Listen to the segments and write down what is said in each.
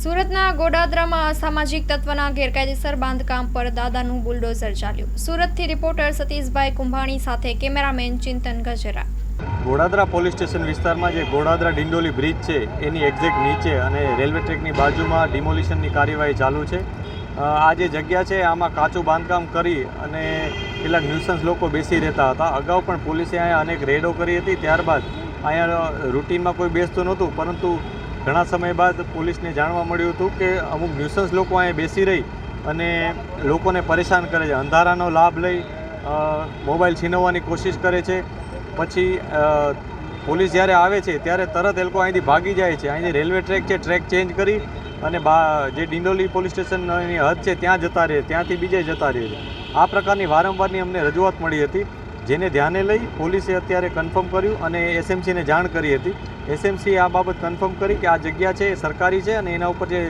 સુરતના ગોડાદરામાં અસામાજિક તત્વના ગેરકાયદેસર બાંધકામ પર દાદાનું બુલડોઝર ચાલ્યું. સુરતથી રિપોર્ટર સતીશભાઈ કુંભાણી સાથે કેમેરામેન ચિંતન ગજેરા. ગોડાદરા પોલીસ સ્ટેશન વિસ્તારમાં જે ગોડાદરા ડિંડોલી બ્રિજ છે એની એક્ઝેક્ટ નીચે અને રેલવે ટ્રેકની બાજુમાં ડિમોલિશનની કાર્યવાહી ચાલુ છે. આ જે જગ્યા છે આમાં કાચું બાંધકામ કરી અને કેટલાક ન્યુસન્સ લોકો બેસી રહેતા હતા. અગાઉ પણ પોલીસે અહીંયા અનેક રેડો કરી હતી. ત્યારબાદ અહીંયા રૂટીનમાં કોઈ બેસતું નહોતું, પરંતુ ઘણા સમય બાદ પોલીસને જાણવા મળ્યું હતું કે અમુક ન્યુસન્સ લોકો અહીંયા બેસી રહી અને લોકોને પરેશાન કરે છે, અંધારાનો લાભ લઈ મોબાઈલ છીનવવાની કોશિશ કરે છે. પછી પોલીસ જ્યારે આવે છે ત્યારે તરત એ લોકો અહીંથી ભાગી જાય છે. અહીંથી રેલવે ટ્રેક છે, ટ્રેક ચેન્જ કરી અને જે ડિંડોલી પોલીસ સ્ટેશનની હદ છે ત્યાં જતા રહે, ત્યાંથી બીજે જતા રહે છે. આ પ્રકારની વારંવારની અમને રજૂઆત મળી હતી, જેને ધ્યાને લઈ પોલીસે અત્યારે કન્ફર્મ કર્યું અને એસએમસીને જાણ કરી હતી. એસએમસીએ આ બાબત કન્ફર્મ કરી કે આ જગ્યા છે એ સરકારી છે અને એના ઉપર જે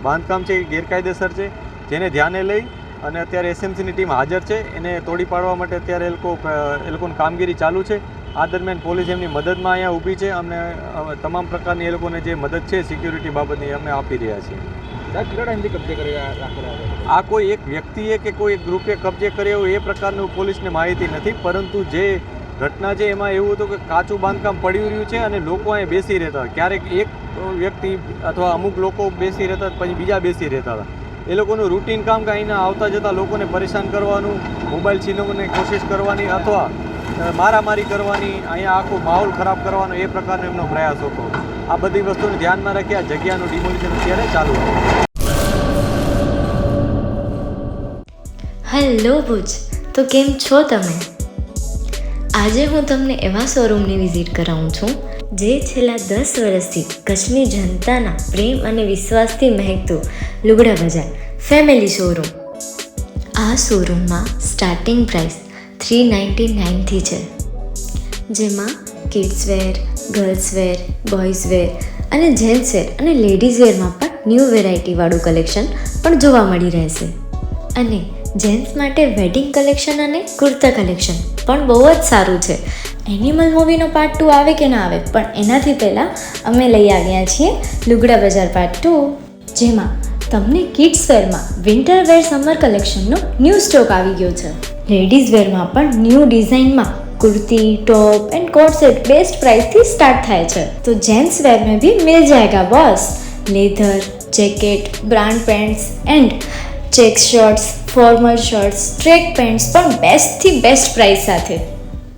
બાંધકામ છે એ ગેરકાયદેસર છે, જેને ધ્યાને લઈ અને અત્યારે એસએમસીની ટીમ હાજર છે. એને તોડી પાડવા માટે અત્યારે એ લોકોની કામગીરી ચાલુ છે. આ દરમિયાન પોલીસ એમની મદદમાં અહીંયા ઊભી છે. અમને તમામ પ્રકારની એ લોકોને જે મદદ છે સિક્યુરિટી બાબતની અમે આપી રહ્યા છીએ. આ કોઈ એક વ્યક્તિએ કે કોઈ એક ગ્રુપે કબજે કર્યો એ પ્રકારનું પોલીસને માહિતી નથી, પરંતુ જે ઘટના છે એમાં એવું હતું કે કાચું બાંધકામ પડી રહ્યું છે અને લોકો અહીંયા બેસી રહેતા હતા. ક્યારેક એક વ્યક્તિ અથવા અમુક લોકો બેસી રહેતા પછી બીજા બેસી રહેતા હતા. એ લોકોનું રૂટીન કામ કે અહીંના આવતા જતા લોકોને પરેશાન કરવાનું, મોબાઈલ છીનવવાની કોશિશ કરવાની અથવા મારામારી કરવાની, અહીંયા આખો માહોલ ખરાબ કરવાનો એ પ્રકારનો એમનો પ્રયાસ હતો. આ બધી વસ્તુને ધ્યાનમાં રાખી આ જગ્યાનું ડિમોલિશન અત્યારે ચાલુ છે. હેલો ભુજ, તો કેમ છો તમે? આજે હું તમને એવા શોરૂમની વિઝિટ કરાવું છું જે છેલ્લા 10 વર્ષથી કચ્છની જનતાના પ્રેમ અને વિશ્વાસથી મહેકતું લુગડા બજાર ફેમિલી શોરૂમ. આ શોરૂમમાં સ્ટાર્ટિંગ પ્રાઇસ 399થી છે, જેમાં kids wear, girls wear, boys wear અને જેન્ટ્સ વેર અને લેડીઝ વેરમાં પણ ન્યૂ વેરાયટીવાળું કલેક્શન પણ જોવા મળી રહેશે. અને જેન્ટ્સ માટે વેડિંગ કલેક્શન અને કુર્તા કલેક્શન પણ બહુ જ સારું છે. એનિમલ મૂવીનો પાર્ટ 2 આવે કે ના આવે, પણ એનાથી પહેલાં અમે લઈ આવ્યા છીએ લુગડા બજાર પાર્ટ 2, જેમાં તમને કિડ્સ વેરમાં વિન્ટર વેર સમર કલેક્શનનો ન્યૂ સ્ટોક આવી ગયો છે. લેડીઝ વેરમાં પણ ન્યૂ ડિઝાઇનમાં kurti, top and coat set best price थी स्टार्ट थाय छे. तो जेंट्स वेर में भी मिल जाएगा boss. Leather, jacket, brand pants and check shirts, formal shirts, track pants પણ બેસ્ટ થી બેસ્ટ પ્રાઇસ સાથે.